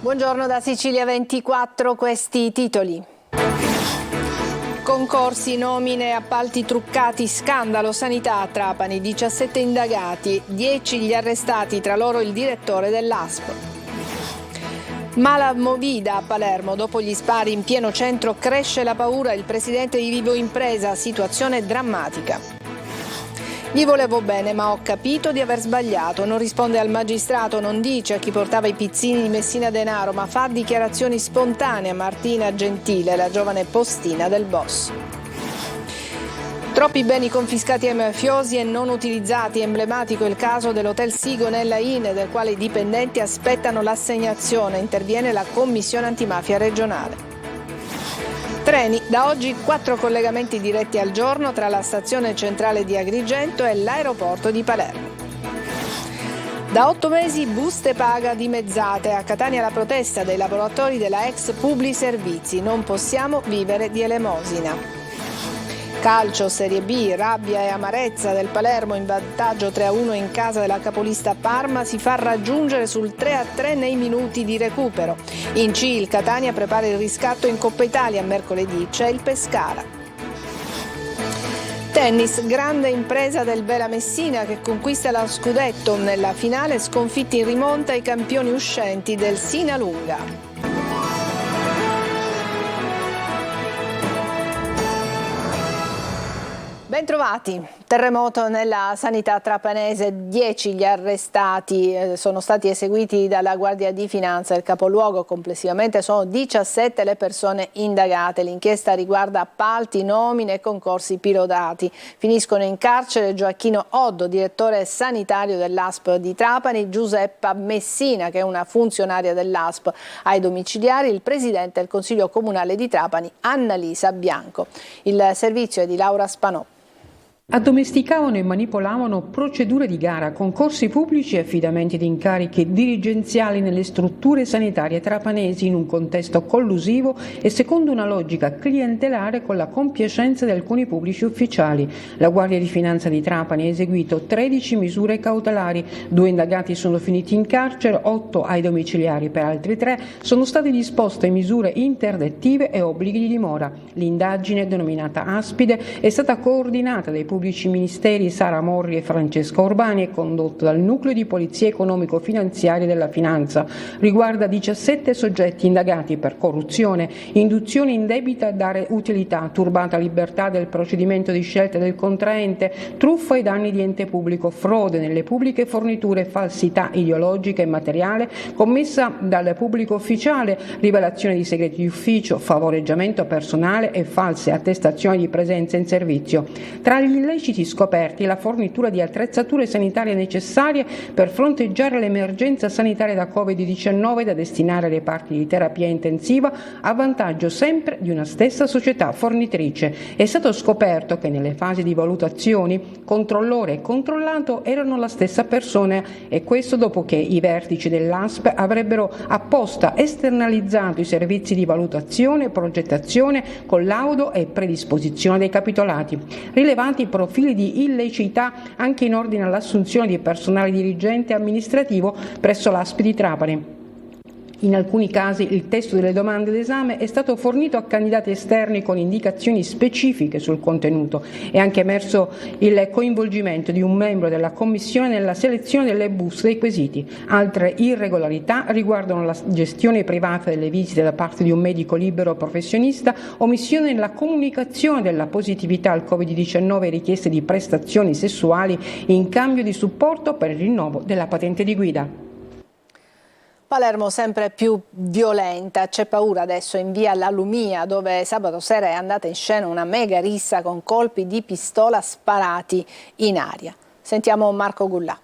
Buongiorno da Sicilia 24, questi i titoli. Concorsi, nomine, appalti truccati, scandalo sanità a Trapani, 17 indagati, 10 gli arrestati, tra loro il direttore dell'ASP. Mala movida a Palermo, dopo gli spari in pieno centro cresce la paura, il presidente di Vivo Impresa, situazione drammatica. Gli volevo bene ma ho capito di aver sbagliato, non risponde al magistrato, non dice a chi portava i pizzini di Messina Denaro ma fa dichiarazioni spontanee a Martina Gentile, la giovane postina del boss. Troppi beni confiscati ai mafiosi e non utilizzati, emblematico il caso dell'Hotel Sigo nella INE del quale i dipendenti aspettano l'assegnazione, interviene la Commissione Antimafia regionale. Treni, da oggi 4 collegamenti diretti al giorno tra la stazione centrale di Agrigento e l'aeroporto di Palermo. Da 8 mesi buste paga dimezzate, a Catania la protesta dei lavoratori della ex Publi Servizi, non possiamo vivere di elemosina. Calcio, Serie B, rabbia e amarezza del Palermo in vantaggio 3-1 in casa della capolista Parma si fa raggiungere sul 3-3 nei minuti di recupero. In C il Catania prepara il riscatto in Coppa Italia, mercoledì c'è il Pescara. Tennis, grande impresa del Vela Messina che conquista lo scudetto nella finale, sconfitti in rimonta i campioni uscenti del Sinalunga. Bentrovati. Terremoto nella sanità trapanese, 10 gli arrestati sono stati eseguiti dalla Guardia di Finanza del capoluogo, complessivamente sono 17 le persone indagate. L'inchiesta riguarda appalti, nomine e concorsi pilotati. Finiscono in carcere Gioacchino Oddo, direttore sanitario dell'ASP di Trapani, Giuseppa Messina, che è una funzionaria dell'ASP ai domiciliari, il presidente del Consiglio Comunale di Trapani, Annalisa Bianco. Il servizio è di Laura Spanò. Addomesticavano e manipolavano procedure di gara, concorsi pubblici e affidamenti di incarichi dirigenziali nelle strutture sanitarie trapanesi in un contesto collusivo e secondo una logica clientelare con la compiacenza di alcuni pubblici ufficiali. La Guardia di Finanza di Trapani ha eseguito 13 misure cautelari, 2 indagati sono finiti in carcere, 8 ai domiciliari, per altri 3 sono state disposte misure interdittive e obblighi di dimora. L'indagine, denominata Aspide, è stata coordinata dai pubblici ministeri Sara Morri e Francesca Urbani e condotto dal Nucleo di Polizia Economico-Finanziaria della Finanza. Riguarda 17 soggetti indagati per corruzione, induzione indebita a dare utilità, turbata libertà del procedimento di scelta del contraente, truffa ai danni di ente pubblico, frode nelle pubbliche forniture, falsità ideologica e materiale commessa dal pubblico ufficiale, rivelazione di segreti di ufficio, favoreggiamento personale e false attestazioni di presenza in servizio. Tra gli illeciti scoperti la fornitura di attrezzature sanitarie necessarie per fronteggiare l'emergenza sanitaria da Covid-19 da destinare ai reparti di terapia intensiva a vantaggio sempre di una stessa società fornitrice. È stato scoperto che nelle fasi di valutazioni controllore e controllato erano la stessa persona e questo dopo che i vertici dell'ASP avrebbero apposta esternalizzato i servizi di valutazione, progettazione, collaudo e predisposizione dei capitolati. Rilevanti profili di illiceità anche in ordine all'assunzione di personale dirigente e amministrativo presso l'ASP di Trapani. In alcuni casi il testo delle domande d'esame è stato fornito a candidati esterni con indicazioni specifiche sul contenuto. È anche emerso il coinvolgimento di un membro della commissione nella selezione delle buste dei quesiti. Altre irregolarità riguardano la gestione privata delle visite da parte di un medico libero professionista, omissione nella comunicazione della positività al Covid-19 e richieste di prestazioni sessuali in cambio di supporto per il rinnovo della patente di guida. Palermo sempre più violenta, c'è paura adesso in via La Lumia dove sabato sera è andata in scena una mega rissa con colpi di pistola sparati in aria. Sentiamo Marco Gullà.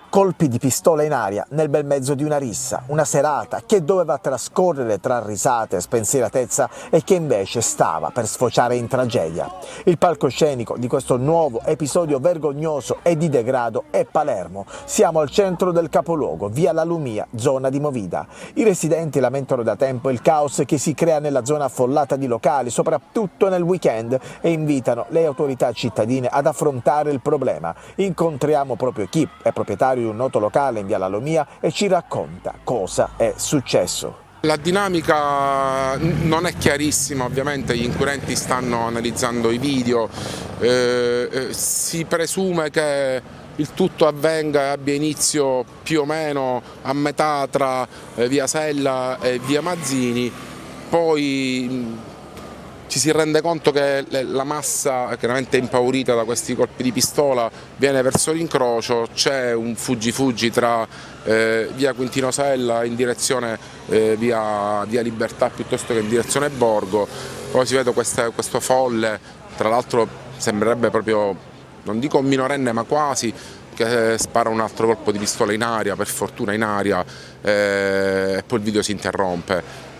Colpi di pistola in aria nel bel mezzo di una rissa, una serata che doveva trascorrere tra risate e spensieratezza e che invece stava per sfociare in tragedia. Il palcoscenico di questo nuovo episodio vergognoso e di degrado è Palermo. Siamo al centro del capoluogo, via La Lumia, zona di Movida. I residenti lamentano da tempo il caos che si crea nella zona affollata di locali, soprattutto nel weekend, e invitano le autorità cittadine ad affrontare il problema. Incontriamo proprio chi è proprietario di un noto locale in via La Lumia e ci racconta cosa è successo. La dinamica non è chiarissima, ovviamente gli inquirenti stanno analizzando i video, si presume che il tutto avvenga e abbia inizio più o meno a metà tra via Sella e via Mazzini, poi ci si rende conto che la massa, chiaramente impaurita da questi colpi di pistola, viene verso l'incrocio, c'è un fuggi-fuggi tra via Quintino Sella in direzione via Libertà piuttosto che in direzione Borgo, poi si vede questo folle, tra l'altro sembrerebbe proprio, non dico un minorenne ma quasi, che spara un altro colpo di pistola in aria, per fortuna in aria, e poi il video si interrompe.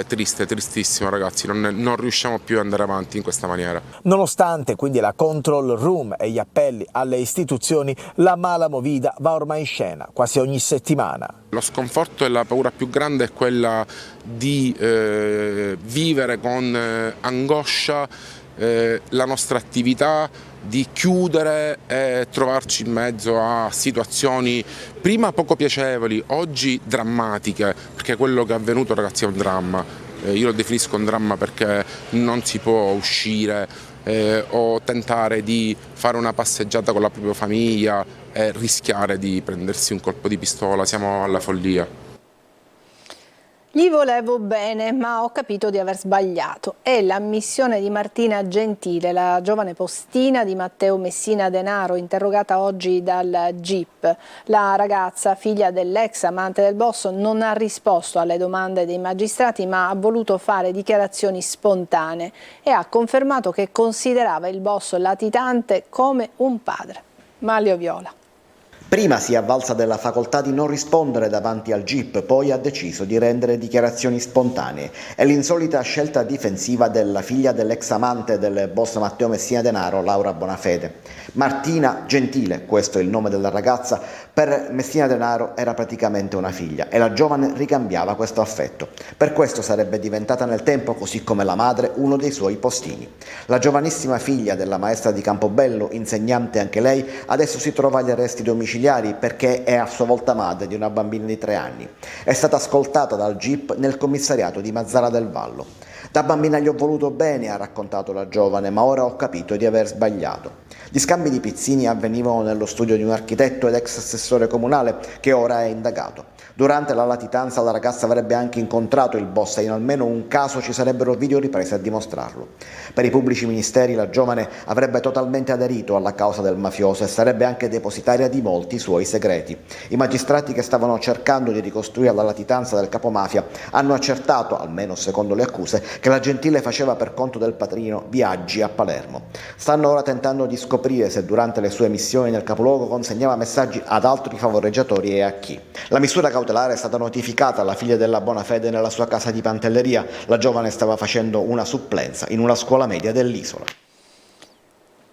Triste, tristissimo ragazzi, non riusciamo più ad andare avanti in questa maniera. Nonostante quindi la control room e gli appelli alle istituzioni, la mala movida va ormai in scena quasi ogni settimana. Lo sconforto e la paura più grande è quella di vivere con angoscia la nostra attività, di chiudere e trovarci in mezzo a situazioni prima poco piacevoli, oggi drammatiche, perché quello che è avvenuto ragazzi è un dramma, io lo definisco un dramma perché non si può uscire o tentare di fare una passeggiata con la propria famiglia e rischiare di prendersi un colpo di pistola, siamo alla follia. Gli volevo bene, ma ho capito di aver sbagliato. È l'ammissione di Martina Gentile, la giovane postina di Matteo Messina Denaro, interrogata oggi dal GIP. La ragazza, figlia dell'ex amante del boss, non ha risposto alle domande dei magistrati, ma ha voluto fare dichiarazioni spontanee e ha confermato che considerava il boss latitante come un padre. Manlio Viola. Prima si è avvalsa della facoltà di non rispondere davanti al GIP, poi ha deciso di rendere dichiarazioni spontanee. È l'insolita scelta difensiva della figlia dell'ex amante del boss Matteo Messina Denaro, Laura Bonafede. Martina Gentile, questo è il nome della ragazza, per Messina Denaro era praticamente una figlia e la giovane ricambiava questo affetto. Per questo sarebbe diventata nel tempo, così come la madre, uno dei suoi postini. La giovanissima figlia della maestra di Campobello, insegnante anche lei, adesso si trova agli arresti domiciliari perché è a sua volta madre di una bambina di 3 anni. È stata ascoltata dal GIP nel commissariato di Mazzara del Vallo. Da bambina gli ho voluto bene, ha raccontato la giovane, ma ora ho capito di aver sbagliato. Gli scambi di pizzini avvenivano nello studio di un architetto ed ex assessore comunale che ora è indagato. Durante la latitanza la ragazza avrebbe anche incontrato il boss e in almeno un caso ci sarebbero videoriprese a dimostrarlo. Per i pubblici ministeri la giovane avrebbe totalmente aderito alla causa del mafioso e sarebbe anche depositaria di molti suoi segreti. I magistrati che stavano cercando di ricostruire la latitanza del capomafia hanno accertato, almeno secondo le accuse, che la Gentile faceva per conto del padrino viaggi a Palermo. Stanno ora tentando di scoprire se durante le sue missioni nel capoluogo consegnava messaggi ad altri favoreggiatori e a chi. La misura cautelare è stata notificata alla figlia della Bonafede nella sua casa di Pantelleria. La giovane stava facendo una supplenza in una scuola media dell'isola.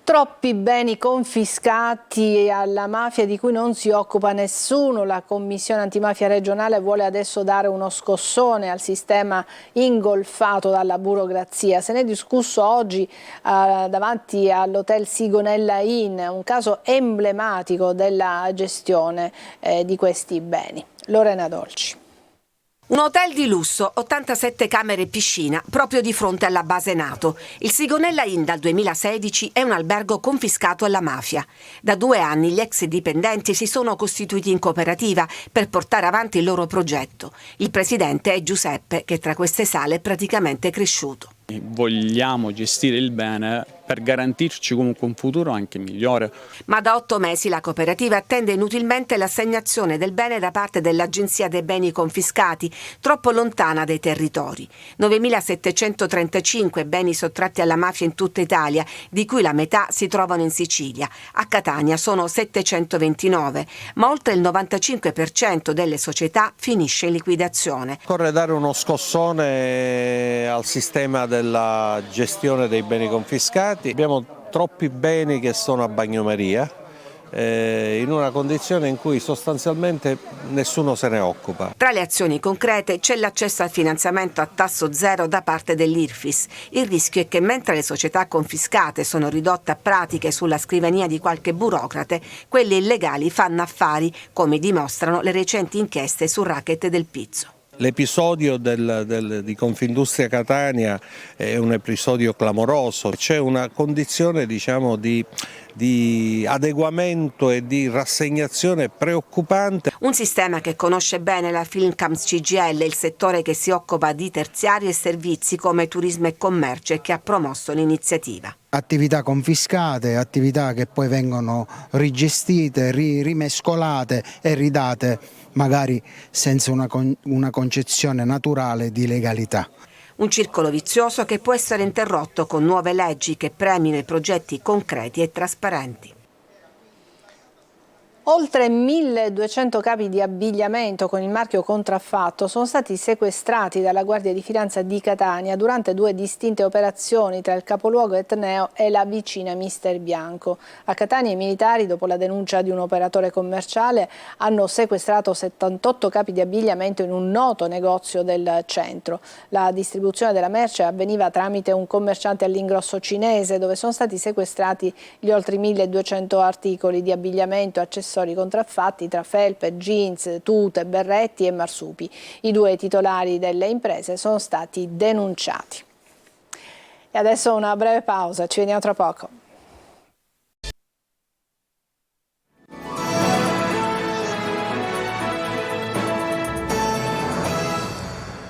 Troppi beni confiscati alla mafia di cui non si occupa nessuno. La Commissione Antimafia regionale vuole adesso dare uno scossone al sistema ingolfato dalla burocrazia. Se ne è discusso oggi davanti all'Hotel Sigonella Inn, un caso emblematico della gestione di questi beni. Lorena Dolci. Un hotel di lusso, 87 camere e piscina, proprio di fronte alla base NATO. Il Sigonella Inn dal 2016 è un albergo confiscato alla mafia. Da 2 anni gli ex dipendenti si sono costituiti in cooperativa per portare avanti il loro progetto. Il presidente è Giuseppe, che tra queste sale è praticamente cresciuto. Vogliamo gestire il bene per garantirci comunque un futuro anche migliore. Ma da 8 mesi la cooperativa attende inutilmente l'assegnazione del bene da parte dell'Agenzia dei Beni Confiscati, troppo lontana dai territori. 9.735 beni sottratti alla mafia in tutta Italia, di cui la metà si trovano in Sicilia. A Catania sono 729, ma oltre il 95% delle società finisce in liquidazione. Occorre dare uno scossone al sistema della gestione dei beni confiscati. Abbiamo troppi beni che sono a bagnomaria in una condizione in cui sostanzialmente nessuno se ne occupa. Tra le azioni concrete c'è l'accesso al finanziamento a tasso zero da parte dell'IRFIS. Il rischio è che mentre le società confiscate sono ridotte a pratiche sulla scrivania di qualche burocrate, quelle illegali fanno affari, come dimostrano le recenti inchieste sul racket del pizzo. L'episodio di Confindustria Catania è un episodio clamoroso, c'è una condizione di adeguamento e di rassegnazione preoccupante. Un sistema che conosce bene la Fincams CGIL, il settore che si occupa di terziari e servizi come turismo e commercio e che ha promosso l'iniziativa. Attività confiscate, attività che poi vengono rigestite, rimescolate e ridate magari senza una concezione naturale di legalità. Un circolo vizioso che può essere interrotto con nuove leggi che premino i progetti concreti e trasparenti. Oltre 1200 capi di abbigliamento con il marchio contraffatto sono stati sequestrati dalla Guardia di Finanza di Catania durante 2 distinte operazioni tra il capoluogo etneo e la vicina Mister Bianco. A Catania i militari, dopo la denuncia di un operatore commerciale, hanno sequestrato 78 capi di abbigliamento in un noto negozio del centro. La distribuzione della merce avveniva tramite un commerciante all'ingrosso cinese, dove sono stati sequestrati gli oltre 1200 articoli di abbigliamento, accessori contraffatti tra felpe, jeans, tute, berretti e marsupi. I 2 titolari delle imprese sono stati denunciati. E adesso una breve pausa, ci vediamo tra poco.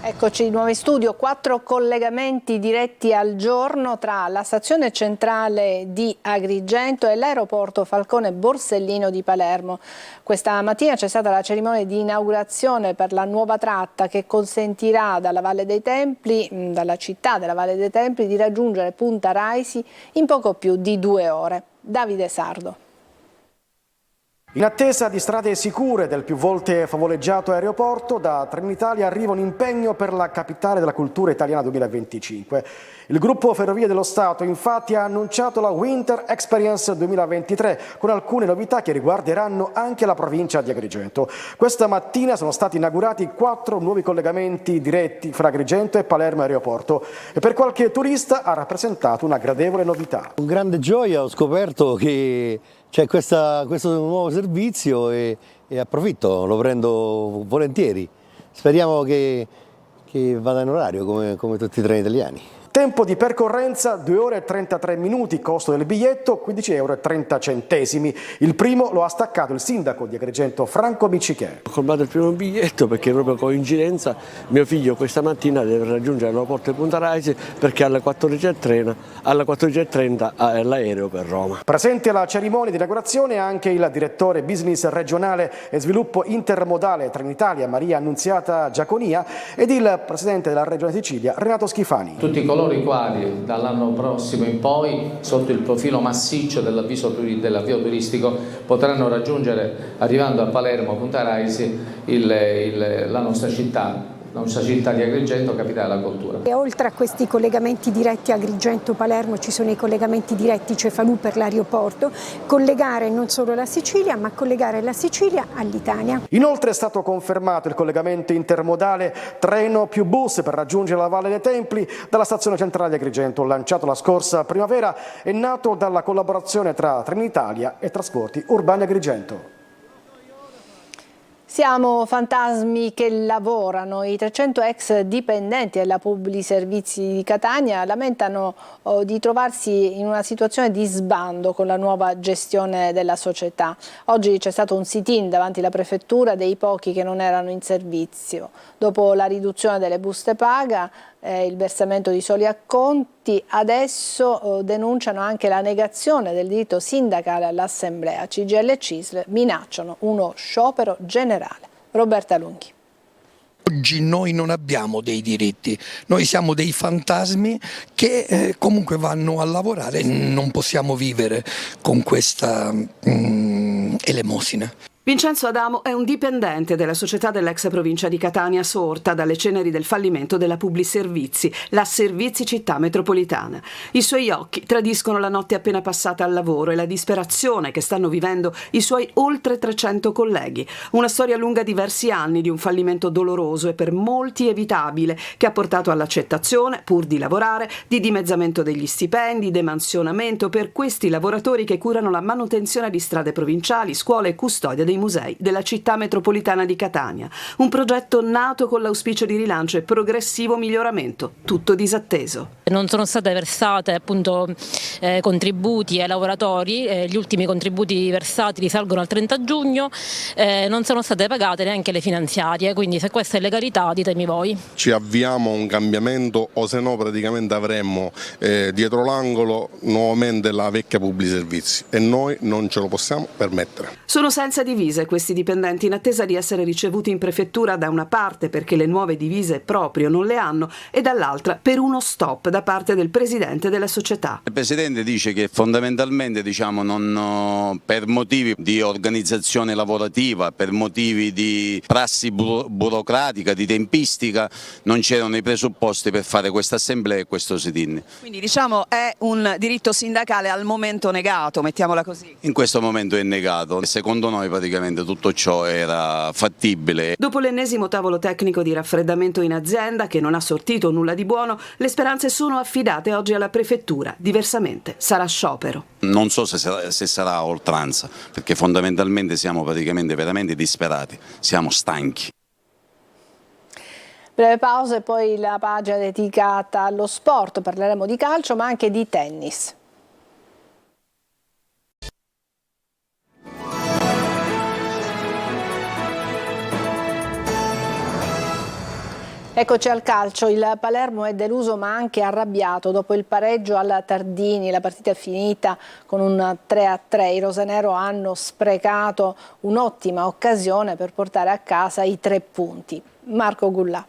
Eccoci di nuovo in studio, 4 collegamenti diretti al giorno tra la stazione centrale di Agrigento e l'aeroporto Falcone Borsellino di Palermo. Questa mattina c'è stata la cerimonia di inaugurazione per la nuova tratta che consentirà dalla Valle dei Templi, dalla città della Valle dei Templi, di raggiungere Punta Raisi in poco più di 2 ore. Davide Sardo. In attesa di strade sicure del più volte favoleggiato aeroporto, da Trenitalia arriva un impegno per la capitale della cultura italiana 2025. Il gruppo Ferrovie dello Stato infatti ha annunciato la Winter Experience 2023 con alcune novità che riguarderanno anche la provincia di Agrigento. Questa mattina sono stati inaugurati 4 nuovi collegamenti diretti fra Agrigento e Palermo Aeroporto e per qualche turista ha rappresentato una gradevole novità. Con grande gioia ho scoperto che c'è questo nuovo servizio e approfitto, lo prendo volentieri. Speriamo che vada in orario come tutti i treni italiani. Tempo di percorrenza 2 ore e 33 minuti, costo del biglietto 15,30 €. Il primo lo ha staccato il sindaco di Agrigento Franco Miccichè. Ho comprato il primo biglietto perché proprio coincidenza mio figlio questa mattina deve raggiungere l'aeroporto di Punta Raisi perché alle 14:30 ha l'aereo per Roma. Presente alla cerimonia di inaugurazione anche il direttore business regionale e sviluppo intermodale Trenitalia Maria Annunziata Giaconia ed il presidente della Regione Sicilia Renato Schifani. Tutti coloro i quali dall'anno prossimo in poi, sotto il profilo massiccio dell'avvio turistico, potranno raggiungere, arrivando a Palermo, Punta Raisi, la nostra città di Agrigento, capitale della cultura. E oltre a questi collegamenti diretti Agrigento-Palermo ci sono i collegamenti diretti Cefalù per l'aeroporto, collegare non solo la Sicilia ma collegare la Sicilia all'Italia. Inoltre è stato confermato il collegamento intermodale treno più bus per raggiungere la Valle dei Templi dalla stazione centrale di Agrigento, lanciato la scorsa primavera e nato dalla collaborazione tra Trenitalia e Trasporti Urbani Agrigento. Siamo fantasmi che lavorano. I 300 ex dipendenti della Publiservizi di Catania lamentano di trovarsi in una situazione di sbando con la nuova gestione della società. Oggi c'è stato un sit-in davanti alla prefettura dei pochi che non erano in servizio. Dopo la riduzione delle buste paga, il versamento di soli acconti, adesso denunciano anche la negazione del diritto sindacale all'assemblea. CGIL e CISL minacciano uno sciopero generale. Roberta Lunghi. Oggi noi non abbiamo dei diritti, noi siamo dei fantasmi che comunque vanno a lavorare, non possiamo vivere con questa elemosina. Vincenzo Adamo è un dipendente della società dell'ex provincia di Catania sorta dalle ceneri del fallimento della Publiservizi, la Servizi Città Metropolitana. I suoi occhi tradiscono la notte appena passata al lavoro e la disperazione che stanno vivendo i suoi oltre 300 colleghi. Una storia lunga diversi anni di un fallimento doloroso e per molti evitabile che ha portato all'accettazione, pur di lavorare, di dimezzamento degli stipendi, demansionamento per questi lavoratori che curano la manutenzione di strade provinciali, scuole e custodia dei musei della città metropolitana di Catania. Un progetto nato con l'auspicio di rilancio e progressivo miglioramento, tutto disatteso. Non sono state versate appunto contributi ai lavoratori, gli ultimi contributi versati risalgono al 30 giugno, non sono state pagate neanche le finanziarie, quindi se questa è legalità ditemi voi. Ci avviamo a un cambiamento o se no praticamente avremmo dietro l'angolo nuovamente la vecchia Publiservizi e noi non ce lo possiamo permettere. Sono senza divise questi dipendenti in attesa di essere ricevuti in prefettura da una parte perché le nuove divise proprio non le hanno e dall'altra per uno stop da parte del presidente della società. Il presidente dice che fondamentalmente non, per motivi di organizzazione lavorativa, per motivi di prassi burocratica, di tempistica, non c'erano i presupposti per fare questa assemblea e questo sit-in. Quindi è un diritto sindacale al momento negato, mettiamola così. In questo momento è negato. Secondo noi praticamente tutto ciò era fattibile. Dopo l'ennesimo tavolo tecnico di raffreddamento in azienda che non ha sortito nulla di buono, le speranze sono affidate oggi alla prefettura. Diversamente sarà sciopero. Non so se sarà a oltranza, perché fondamentalmente siamo praticamente veramente disperati, siamo stanchi. Breve pausa e poi la pagina dedicata allo sport, parleremo di calcio ma anche di tennis. Eccoci al calcio, il Palermo è deluso ma anche arrabbiato dopo il pareggio alla Tardini, la partita è finita con un 3-3, i rosanero hanno sprecato un'ottima occasione per portare a casa i 3 punti. Marco Gullà.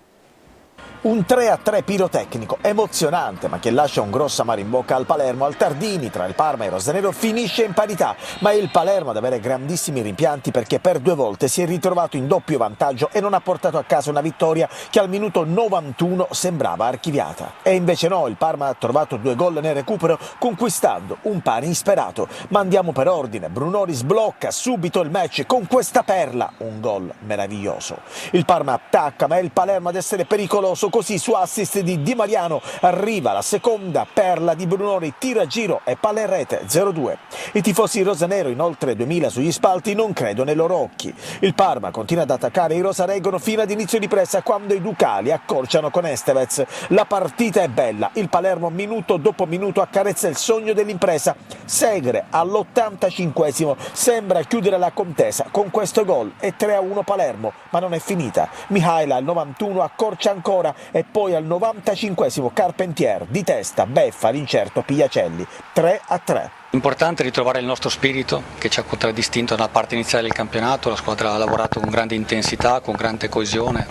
Un 3-3 pirotecnico, emozionante, ma che lascia un grosso amaro in bocca al Palermo. Al Tardini, tra il Parma e il rosanero, finisce in parità, ma è il Palermo ad avere grandissimi rimpianti perché per 2 volte si è ritrovato in doppio vantaggio e non ha portato a casa una vittoria che al minuto 91 sembrava archiviata. E invece no, il Parma ha trovato 2 gol nel recupero conquistando un pari insperato. Ma andiamo per ordine, Brunori sblocca subito il match con questa perla, un gol meraviglioso. Il Parma attacca, ma è il Palermo ad essere pericoloso. Così su assist di Di Mariano arriva la seconda perla di Brunori, tira a giro e palla in rete, 0-2. I tifosi rosanero, in oltre 2000 sugli spalti, non credono ai loro occhi. Il Parma continua ad attaccare, i rosa reggono fino ad inizio di pressa quando i ducali accorciano con Estevez. La partita è bella, il Palermo minuto dopo minuto accarezza il sogno dell'impresa. Segre all'85esimo sembra chiudere la contesa con questo gol e 3-1 Palermo, ma non è finita. Mihaila al 91 accorcia ancora e poi al 95esimo Carpentier di testa beffa l'incerto Pigliacelli, 3-3. Importante ritrovare il nostro spirito che ci ha contraddistinto nella parte iniziale del campionato, la squadra ha lavorato con grande intensità, con grande coesione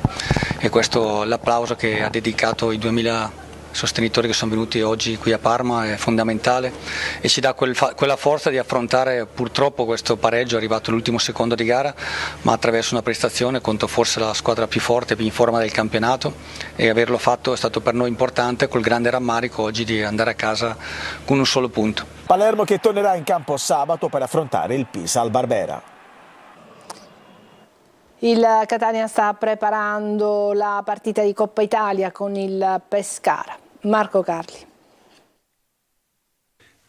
e questo l'applauso che ha dedicato i 2000 sostenitori che sono venuti oggi qui a Parma è fondamentale e ci dà quella forza di affrontare purtroppo questo pareggio arrivato all'ultimo secondo di gara, ma attraverso una prestazione contro forse la squadra più forte, più in forma del campionato, e averlo fatto è stato per noi importante, col grande rammarico oggi di andare a casa con un solo punto. Palermo che tornerà in campo sabato per affrontare il Pisa al Barbera. Il Catania sta preparando la partita di Coppa Italia con il Pescara. Marco Carli.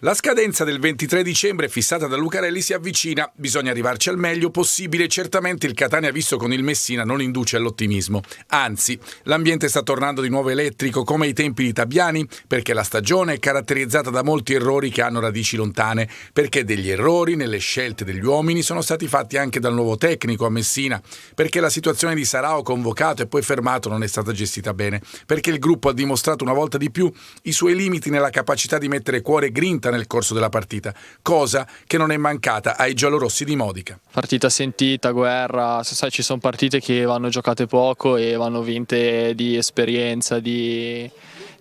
La scadenza del 23 dicembre fissata da Lucarelli si avvicina, bisogna arrivarci al meglio possibile. Certamente il Catania visto con il Messina non induce all'ottimismo, anzi l'ambiente sta tornando di nuovo elettrico come ai tempi di Tabiani, perché la stagione è caratterizzata da molti errori che hanno radici lontane, perché degli errori nelle scelte degli uomini sono stati fatti anche dal nuovo tecnico a Messina, perché la situazione di Sarao convocato e poi fermato non è stata gestita bene, perché il gruppo ha dimostrato una volta di più i suoi limiti nella capacità di mettere cuore e grinta nel corso della partita, cosa che non è mancata ai giallorossi di Modica. Partita sentita, guerra, sai, ci sono partite che vanno giocate poco e vanno vinte di esperienza, di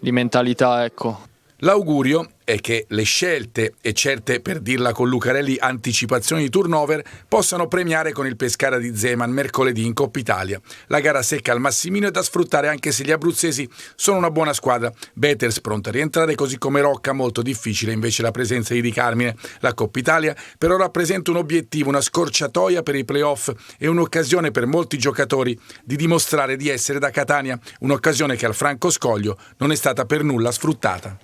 mentalità, ecco. L'augurio è che le scelte, e certe per dirla con Lucarelli anticipazioni di turnover, possano premiare con il Pescara di Zeman mercoledì in Coppa Italia. La gara secca al Massimino è da sfruttare anche se gli abruzzesi sono una buona squadra. Beters pronta a rientrare, così come Rocca, molto difficile invece la presenza di Di Carmine. La Coppa Italia però rappresenta un obiettivo, una scorciatoia per i playoff e un'occasione per molti giocatori di dimostrare di essere da Catania, un'occasione che al Franco Scoglio non è stata per nulla sfruttata.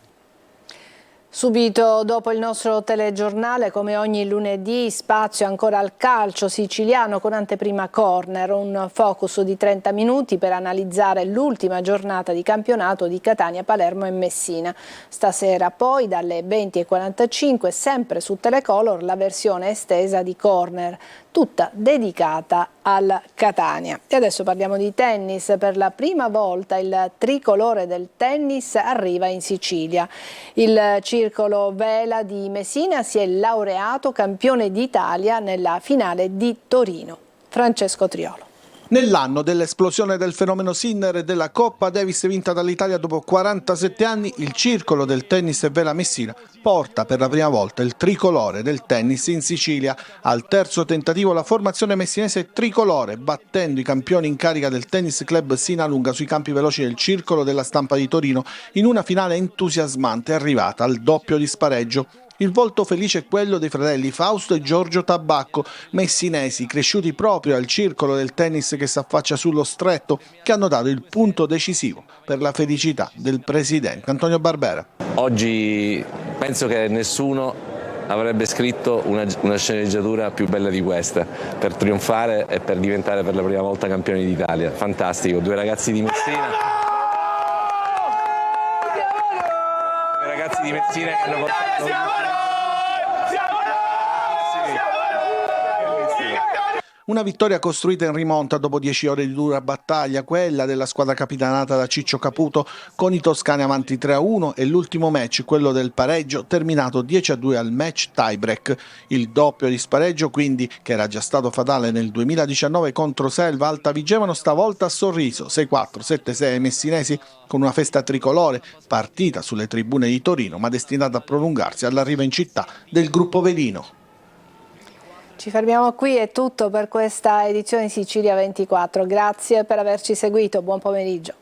Subito dopo il nostro telegiornale, come ogni lunedì, spazio ancora al calcio siciliano con anteprima corner, un focus di 30 minuti per analizzare l'ultima giornata di campionato di Catania, Palermo e Messina. Stasera poi dalle 20:45 sempre su Telecolor la versione estesa di corner, tutta dedicata al Catania. E adesso parliamo di tennis. Per la prima volta il tricolore del tennis arriva in Sicilia. Il circolo vela di Messina si è laureato campione d'Italia nella finale di Torino. Francesco Triolo. Nell'anno dell'esplosione del fenomeno Sinner e della Coppa Davis vinta dall'Italia dopo 47 anni, il circolo del tennis Vela Messina porta per la prima volta il tricolore del tennis in Sicilia. Al terzo tentativo la formazione messinese tricolore, battendo i campioni in carica del tennis club Sinalunga sui campi veloci del circolo della Stampa di Torino in una finale entusiasmante arrivata al doppio di spareggio. Il volto felice è quello dei fratelli Fausto e Giorgio Tabacco, messinesi cresciuti proprio al circolo del tennis che s'affaccia sullo Stretto, che hanno dato il punto decisivo per la felicità del presidente Antonio Barbera. Oggi penso che nessuno avrebbe scritto una sceneggiatura più bella di questa, per trionfare e per diventare per la prima volta campioni d'Italia. Fantastico, due ragazzi di Messina. Due ragazzi di Messina che hanno portato... Una vittoria costruita in rimonta dopo 10 ore di dura battaglia, quella della squadra capitanata da Ciccio Caputo, con i toscani avanti 3-1 e l'ultimo match, quello del pareggio, terminato 10-2 al match tiebreak. Il doppio di spareggio, quindi, che era già stato fatale nel 2019 contro Selva Alta Vigevano, stavolta a sorriso, 6-4, 7-6 ai messinesi, con una festa tricolore, partita sulle tribune di Torino, ma destinata a prolungarsi all'arrivo in città del gruppo velino. Ci fermiamo qui, è tutto per questa edizione Sicilia 24. Grazie per averci seguito, buon pomeriggio.